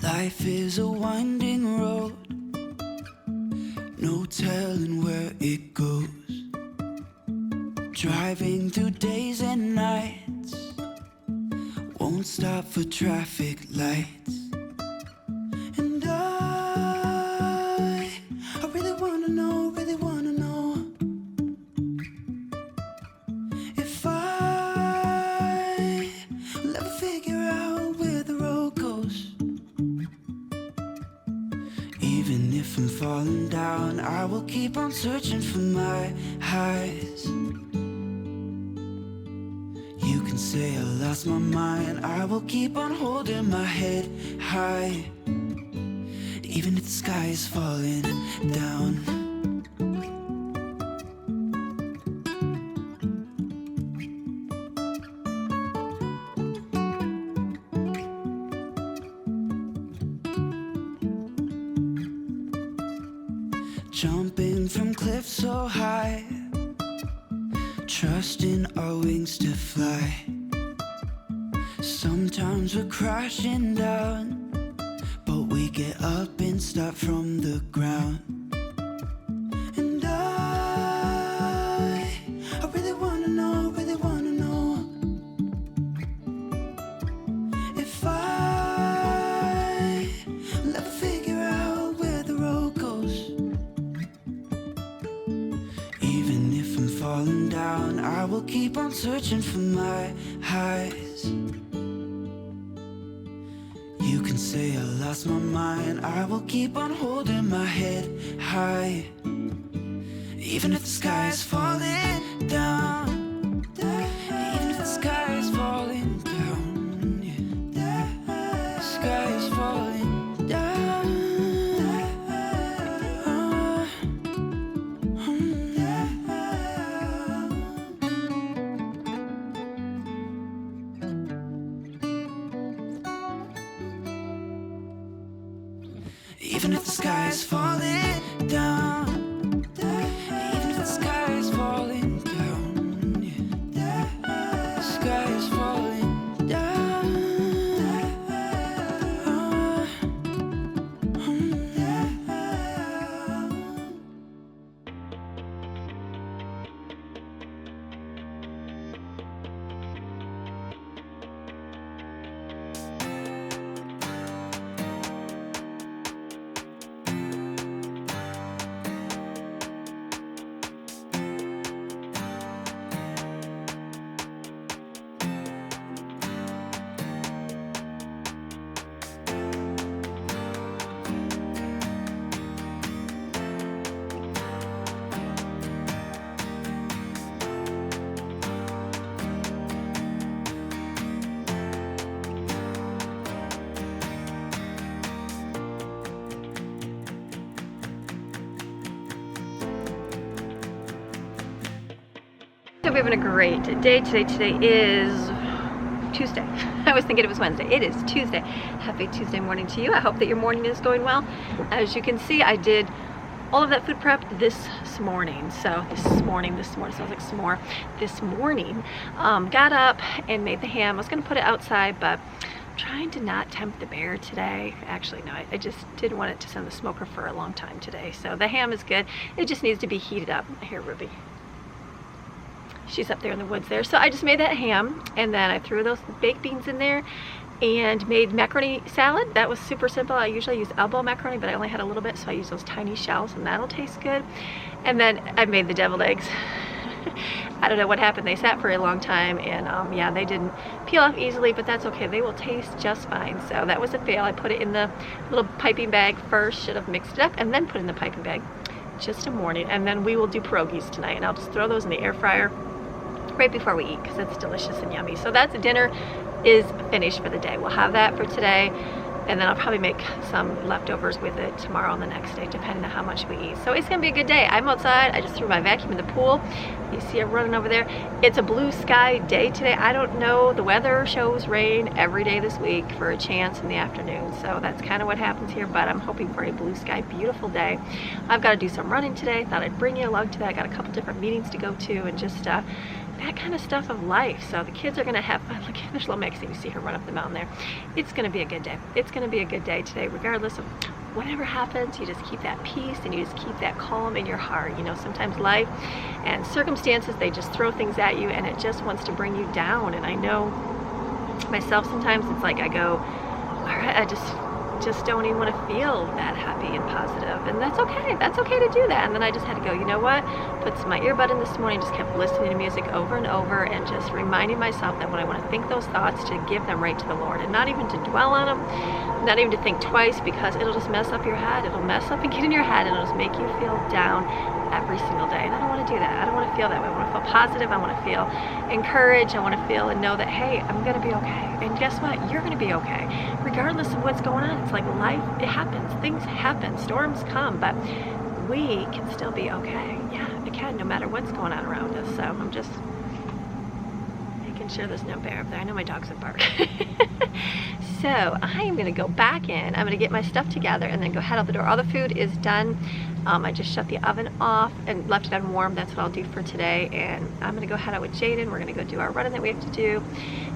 Life is a winding road, no telling where it goes. Driving through days and nights, won't stop for traffic lights. And I really wanna know, if I will ever figure out where the road goes. Even if I'm falling down, I will keep on searching for my highs. You can say I lost my mind, I will keep on holding my head high, even if the sky is falling down. Jumping from cliffs so high, trusting our wings to fly. Sometimes we're crashing down, but we get up and start from the ground. And I really wanna know, if I will ever figure out where the road goes. Even if I'm falling down, I will keep on searching for my highs. You can say I lost my mind, I will keep on holding my head high, even if the sky is falling down. Even if the sky is falling down, yeah. The sky is falling down. Even if the sky is falling down, even if the sky is falling down, yeah. The sky is falling down. Hope you're having a great day today. Today is Tuesday. I was thinking it was Wednesday. It is Tuesday. Happy Tuesday morning to you. I hope that your morning is going well. As you can see, I did all of that food prep this morning. So this morning sounds like s'more. This morning, got up and made the ham. I was going to put it outside, but I'm trying to not tempt the bear today. Actually, no, I just didn't want it to sit in the smoker for a long time today. So the ham is good. It just needs to be heated up. Here, Ruby. She's up there in the woods there. So I just made that ham, and then I threw those baked beans in there and made macaroni salad. That was super simple. I usually use elbow macaroni, but I only had a little bit, so I use those tiny shells, and that'll taste good. And then I made the deviled eggs. I don't know what happened. They sat for a long time, and yeah, they didn't peel off easily, but that's okay. They will taste just fine. So that was a fail. I put it in the little piping bag first. Should have mixed it up and then put it in the piping bag. Just a morning. And then we will do pierogies tonight, and I'll just throw those in the air fryer right before we eat, because it's delicious and yummy. So that's dinner is finished for the day. We'll have that for today, and then I'll probably make some leftovers with it tomorrow and the next day, depending on how much we eat. So it's gonna be a good day. I'm outside. I just threw my vacuum in the pool. You see it running over there. It's a blue sky day today. I don't know. The weather shows rain every day this week for a chance in the afternoon. So that's kind of what happens here, but I'm hoping for a blue sky, beautiful day. I've got to do some running today. Thought I'd bring you along to that. I got a couple different meetings to go to, and just that kind of stuff of life. So the kids are gonna have, look, there's little Maxine, you see her run up the mountain there. It's gonna be a good day. It's going to be a good day today, regardless of whatever happens. You just keep that peace and you just keep that calm in your heart. You know, sometimes life and circumstances, they just throw things at you and it just wants to bring you down. And I know myself, sometimes it's like I go, all right, I just don't even want to feel that happy and positive, and that's okay to do that. And then I just had to go, you know what, put my earbud in this morning, just kept listening to music over and over, and just reminding myself that when I want to think those thoughts, to give them right to the Lord, and not even to dwell on them, not even to think twice, because it'll just mess up your head. It'll mess up and get in your head, and it'll just make you feel down every single day. And I don't want to do that. I don't want to feel that way. I want to feel positive. I want to feel encouraged. I want to feel and know that, hey, I'm going to be okay. And guess what? You're going to be okay. Regardless of what's going on. It's like life, it happens. Things happen. Storms come. But we can still be okay. Yeah, it can, no matter what's going on around us. So I'm just making sure there's no bear up there. I know my dog's in bark. So I am going to go back in. I'm going to get my stuff together and then go head out the door. All the food is done. I just shut the oven off and left it on warm. That's what I'll do for today. And I'm going to go head out with Jaden. We're going to go do our running that we have to do.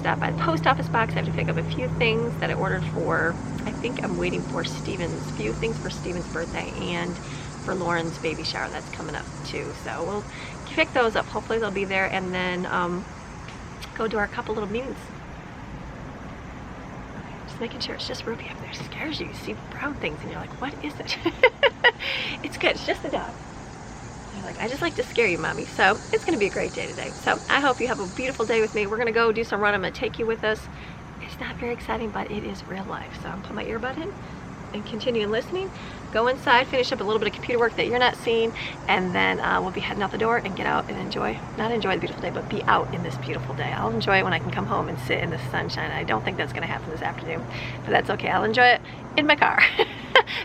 Stop by the post office box. I have to pick up a few things that I ordered for, I think I'm waiting for Steven's, few things for Steven's birthday and for Lauren's baby shower that's coming up too. So we'll pick those up. Hopefully they'll be there, and then go do our couple little meetings. Making sure it's just Ruby up there. It scares you. You see brown things and you're like, what is it? It's good. It's just a dog. You're like, I just like to scare you, Mommy. So it's going to be a great day today. So I hope you have a beautiful day with me. We're going to go do some run. I'm going to take you with us. It's not very exciting, but it is real life. So I'm putting my earbud in and continue listening. Go inside, finish up a little bit of computer work that you're not seeing, and then we'll be heading out the door and get out and not enjoy the beautiful day, but be out in this beautiful day. I'll enjoy it when I can come home and sit in the sunshine. I don't think that's going to happen this afternoon, but that's okay. I'll enjoy it in my car.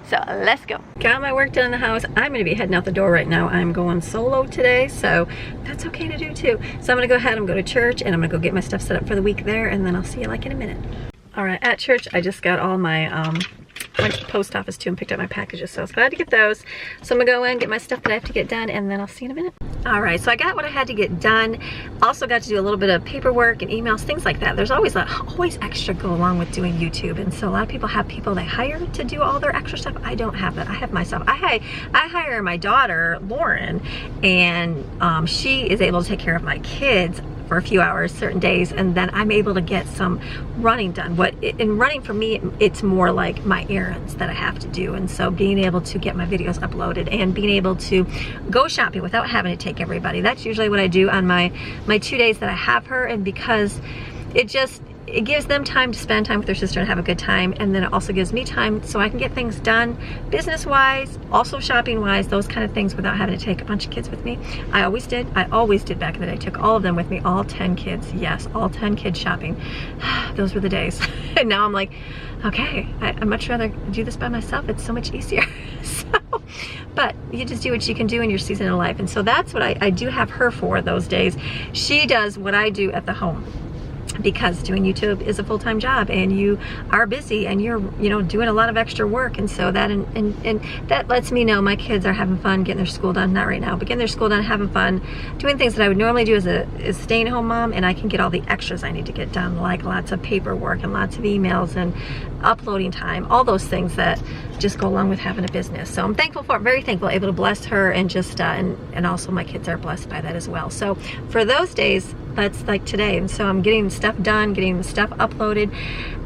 So let's go. Got my work done in the house. I'm going to be heading out the door right now. I'm going solo today, so that's okay to do too. So I'm going to go ahead and go to church, and I'm going to go get my stuff set up for the week there, and then I'll see you like in a minute. All right, at church, I just got all my went to the post office too and picked up my packages, so I was glad to get those. So I'm gonna go in, get my stuff that I have to get done, and then I'll see you in a minute. All right, so I got what I had to get done. Also got to do a little bit of paperwork and emails, things like that. There's always extra go along with doing YouTube, and so a lot of people have people they hire to do all their extra stuff. I don't have that. I have myself. I hire my daughter, Lauren, and she is able to take care of my kids for a few hours certain days, and then I'm able to get some running done. In running for me, it's more like my errands that I have to do, and so being able to get my videos uploaded and being able to go shopping without having to take everybody, that's usually what I do on my 2 days that I have her. And because it gives them time to spend time with their sister and have a good time, and then it also gives me time so I can get things done business-wise, also shopping-wise, those kind of things, without having to take a bunch of kids with me. I always did back in the day. I took all of them with me, all 10 kids. Yes, all 10 kids shopping. Those were the days. And now I'm like, okay, I'd much rather do this by myself. It's so much easier. But you just do what you can do in your season of life. And so that's what I do have her for those days. She does what I do at the home, because doing YouTube is a full-time job, and you are busy, and you're doing a lot of extra work, and so that and that lets me know my kids are having fun getting their school done. Not right now, but getting their school done, having fun, doing things that I would normally do as a staying-home mom, and I can get all the extras I need to get done, like lots of paperwork and lots of emails and uploading time, all those things that just go along with having a business. So I'm thankful for it, very thankful, able to bless her, and just and also my kids are blessed by that as well. So for those days, that's like today, and so I'm getting stuff done, getting the stuff uploaded,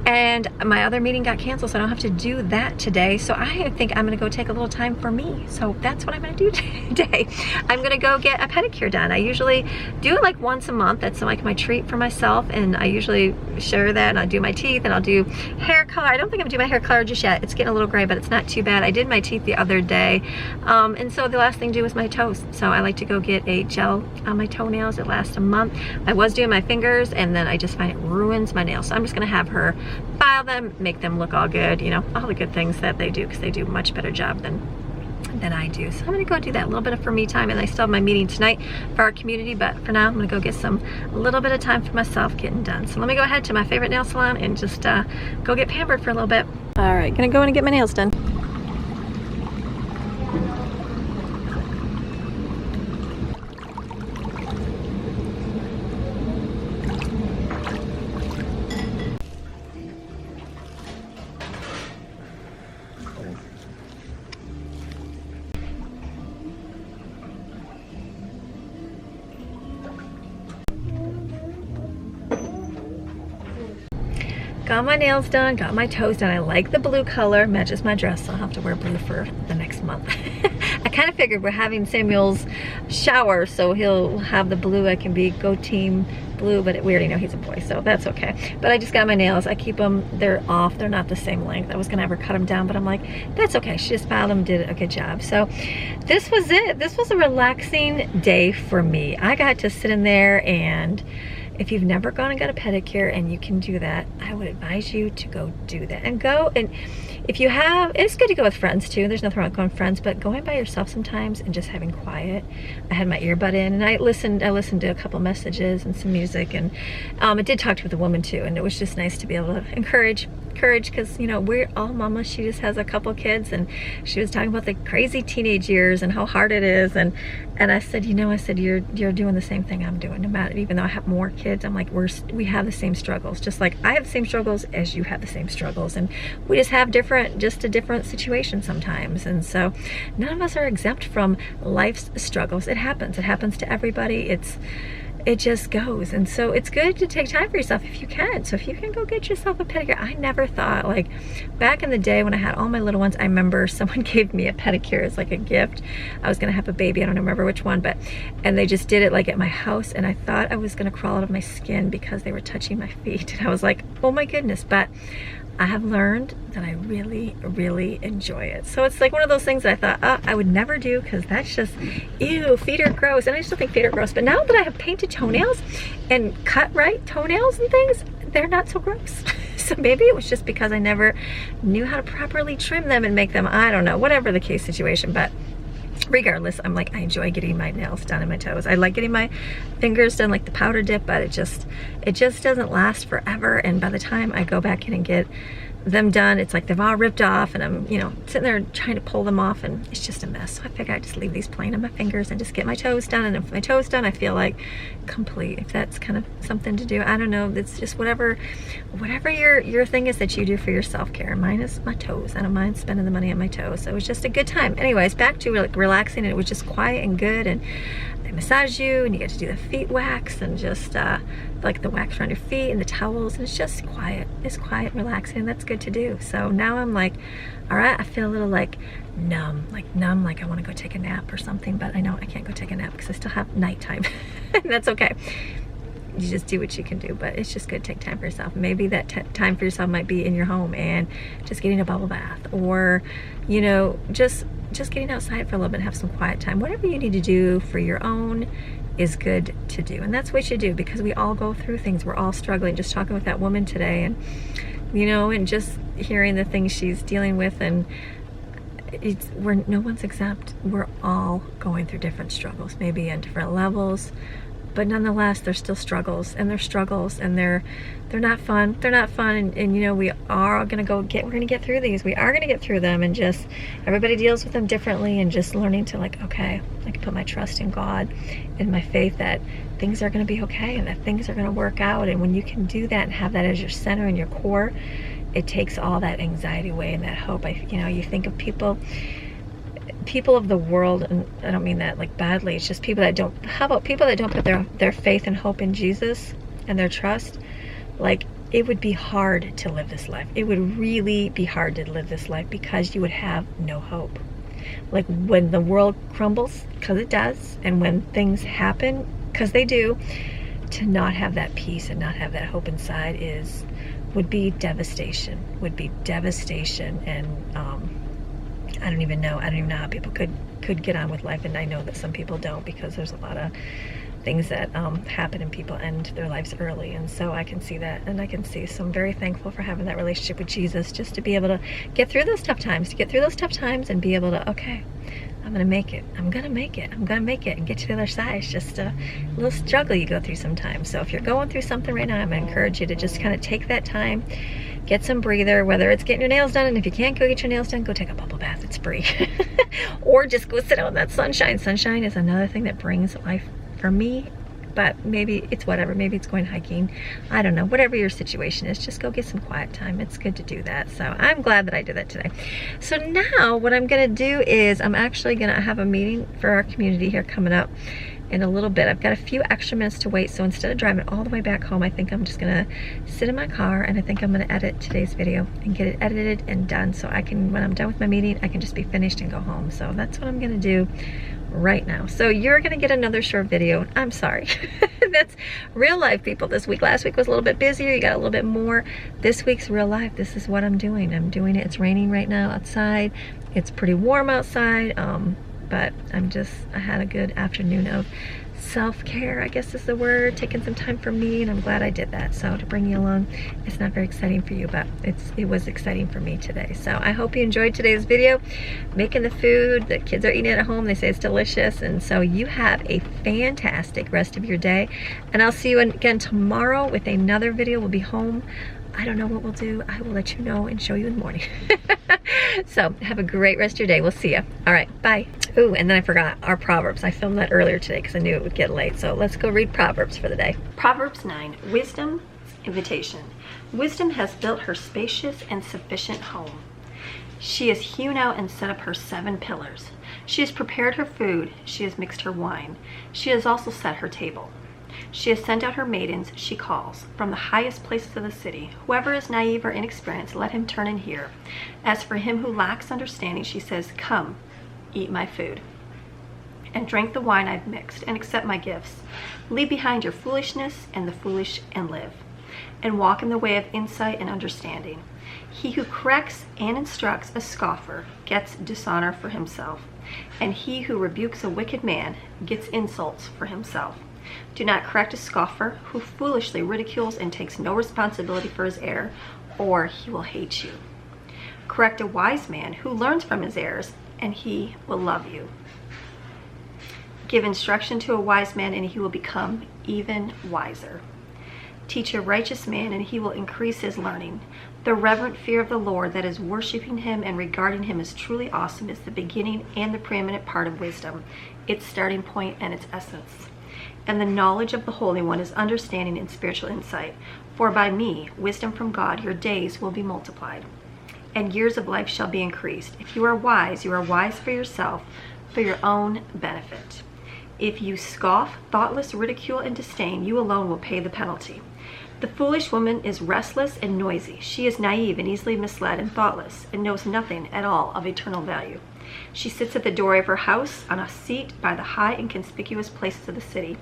and my other meeting got canceled, so I don't have to do that today. So I think I'm gonna go take a little time for me. So that's what I'm gonna do today. I'm gonna go get a pedicure done. I usually do it like once a month. That's like my treat for myself, and I usually share that, and I'll do my teeth, and I'll do hair color. I don't think I'm doing my hair color just yet. It's getting a little gray, but it's not too bad. I did my teeth the other day, and so the last thing to do was my toes. So I like to go get a gel on my toenails. It lasts a month. I was doing my fingers, and then I just find it ruins my nails. So I'm just gonna have her file them, make them look all good, all the good things that they do, because they do a much better job than I do. So I'm gonna go do that, a little bit of for me time, and I still have my meeting tonight for our community, but for now I'm gonna go get a little bit of time for myself getting done. So let me go ahead to my favorite nail salon and just go get pampered for a little bit. All right, gonna go in and get my nails done. got my nails done, got my toes done. I like the blue color, matches my dress, so I'll have to wear blue for the next month. I kind of figured we're having Samuel's shower, so he'll have the blue. I can go team blue, but we already know he's a boy, so that's okay. But I just got my nails. I keep them, they're off. They're not the same length. I was gonna ever cut them down, but I'm like, that's okay. She just filed them, did a good job. So this was it. This was a relaxing day for me. I got to sit in there, and if you've never gone and got a pedicure and you can do that, I would advise you to go do that. And go, and if you have, it's good to go with friends too. There's nothing wrong with going with friends, but going by yourself sometimes and just having quiet. I had my earbud in, and I listened to a couple messages and some music, and I did talk to the woman too, and it was just nice to be able to encourage, because you know, we're all mamas. She just has a couple kids, and she was talking about the crazy teenage years and how hard it is, and I said, you know, I said, you're doing the same thing I'm doing, no matter, even though I have more kids. I'm like, we have the same struggles, just like I have the same struggles as you have the same struggles, and we just have a different situation sometimes. And so none of us are exempt from life's struggles. It happens to everybody. It just goes. And so it's good to take time for yourself if you can. So if you can go get yourself a pedicure. I never thought, like back in the day when I had all my little ones, I remember someone gave me a pedicure as like a gift. I was gonna have a baby, I don't remember which one, and they just did it like at my house, and I thought I was gonna crawl out of my skin because they were touching my feet, and I was like, oh my goodness. But I have learned that I really, really enjoy it. So it's like one of those things that I thought, I would never do, because that's just, ew, feet are gross. And I still think feet are gross. But now that I have painted toenails and cut right toenails and things, they're not so gross. So maybe it was just because I never knew how to properly trim them and make them, I don't know, whatever the case situation. But regardless, I'm like, I enjoy getting my nails done and my toes. I like getting my fingers done, like the powder dip, but it just doesn't last forever. And by the time I go back in and get them done, it's like they've all ripped off, and I'm, you know, sitting there trying to pull them off, and it's just a mess. So I figure I just leave these plain on my fingers and just get my toes done. And if my toes done, I feel like complete. If that's kind of something to do, I don't know. It's just whatever your thing is that you do for your self-care. Mine is my toes. I don't mind spending the money on my toes. So it was just a good time. Anyways, back to like relaxing, and it was just quiet and good. And they massage you, and you get to do the feet wax, and just like the wax around your feet and the towels, and it's just quiet. It's quiet, relaxing, and that's good to do. So now I'm like, all right, I feel a little like numb, like I want to go take a nap or something, but I know I can't go take a nap because I still have nighttime. That's okay. You just do what you can do, but it's just good to take time for yourself. Maybe that time for yourself might be in your home and just getting a bubble bath, or you know, just getting outside for a little bit and have some quiet time. Whatever you need to do for your own is good to do, and that's what you do, because we all go through things. We're all struggling. Just talking with that woman today, and you know, and just hearing the things she's dealing with, and no one's exempt. We're all going through different struggles, maybe on different levels, but nonetheless, they're still struggles, and they're not fun. They're not fun, and you know, we're gonna get through these. We are gonna get through them, and just everybody deals with them differently, and just learning to like, okay, I can put my trust in God and my faith that things are gonna be okay, and that things are gonna work out. And when you can do that and have that as your center and your core, it takes all that anxiety away and that hope. You know, you think of people of the world, and I don't mean that like badly, it's just people that don't, how about people that don't put their faith and hope in Jesus and their trust? Like, it would be hard to live this life. It would really be hard to live this life, because you would have no hope. Like when the world crumbles, because it does, and when things happen, because they do, to not have that peace and not have that hope inside would be devastation. And I don't even know how people could get on with life, and I know that some people don't, because there's a lot of things that happen, and people end their lives early. And so I can see that, and I can see, so I'm very thankful for having that relationship with Jesus, just to be able to get through those tough times, and be able to, okay, I'm gonna make it, and get to the other side. It's just a little struggle you go through sometimes. So if you're going through something right now, I'm gonna encourage you to just kind of take that time, get some breather, whether it's getting your nails done, and if you can't go get your nails done, go take a bubble bath, it's free. Or just go sit out in that sunshine. Sunshine is another thing that brings life for me, but maybe it's whatever, maybe it's going hiking, I don't know, whatever your situation is, just go get some quiet time. It's good to do that. So I'm glad that I did that today. So now what I'm gonna do is I'm actually gonna have a meeting for our community here coming up, in a little bit. I've got a few extra minutes to wait, so instead of driving all the way back home, I think I'm just gonna sit in my car, and I think I'm gonna edit today's video and get it edited and done, so I can, when I'm done with my meeting, I can just be finished and go home. So that's what I'm gonna do right now. So you're gonna get another short video. I'm sorry. That's real life, people, this week. Last week was a little bit busier, you got a little bit more. This week's real life. This is what I'm doing. I'm doing it. It's raining right now outside. It's pretty warm outside, but I had a good afternoon of self-care, I guess is the word, taking some time for me, and I'm glad I did that. So to bring you along, it's not very exciting for you, but it was exciting for me today. So I hope you enjoyed today's video, making the food. The kids are eating it at home. They say it's delicious, and so you have a fantastic rest of your day, and I'll see you again tomorrow with another video. We'll be home. I don't know what we'll do. I will let you know and show you in the morning. So have a great rest of your day. We'll see you. All right, bye. Ooh, and then I forgot our Proverbs. I filmed that earlier today because I knew it would get late. So let's go read Proverbs for the day. Proverbs 9, Wisdom's Invitation. Wisdom has built her spacious and sufficient home. She has hewn out and set up her 7 pillars. She has prepared her food. She has mixed her wine. She has also set her table. She has sent out her maidens, she calls, from the highest places of the city. Whoever is naive or inexperienced, let him turn and hear. As for him who lacks understanding, she says, come, eat my food, and drink the wine I've mixed, and accept my gifts. Leave behind your foolishness and the foolish, and live, and walk in the way of insight and understanding. He who corrects and instructs a scoffer gets dishonor for himself, and he who rebukes a wicked man gets insults for himself. Do not correct a scoffer who foolishly ridicules and takes no responsibility for his error, or he will hate you. Correct a wise man who learns from his errors, and he will love you. Give instruction to a wise man, and he will become even wiser. Teach a righteous man, and he will increase his learning. The reverent fear of the Lord, that is worshiping him and regarding him as truly awesome, is the beginning and the preeminent part of wisdom, its starting point and its essence. And the knowledge of the Holy One is understanding and spiritual insight. For by me, wisdom from God, your days will be multiplied, and years of life shall be increased. If you are wise for yourself, for your own benefit. If you scoff, thoughtless ridicule, and disdain, you alone will pay the penalty. The foolish woman is restless and noisy. She is naive and easily misled and thoughtless, and knows nothing at all of eternal value. She sits at the door of her house, on a seat by the high and conspicuous places of the city,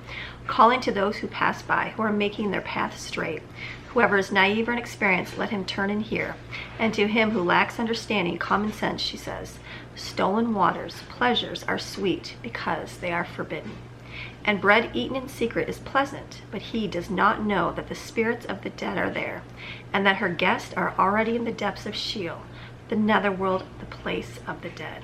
calling to those who pass by, who are making their path straight. Whoever is naive or inexperienced, let him turn and hear. And to him who lacks understanding, common sense, she says, stolen waters, pleasures are sweet because they are forbidden. And bread eaten in secret is pleasant, but he does not know that the spirits of the dead are there, and that her guests are already in the depths of Sheol, the netherworld, the place of the dead.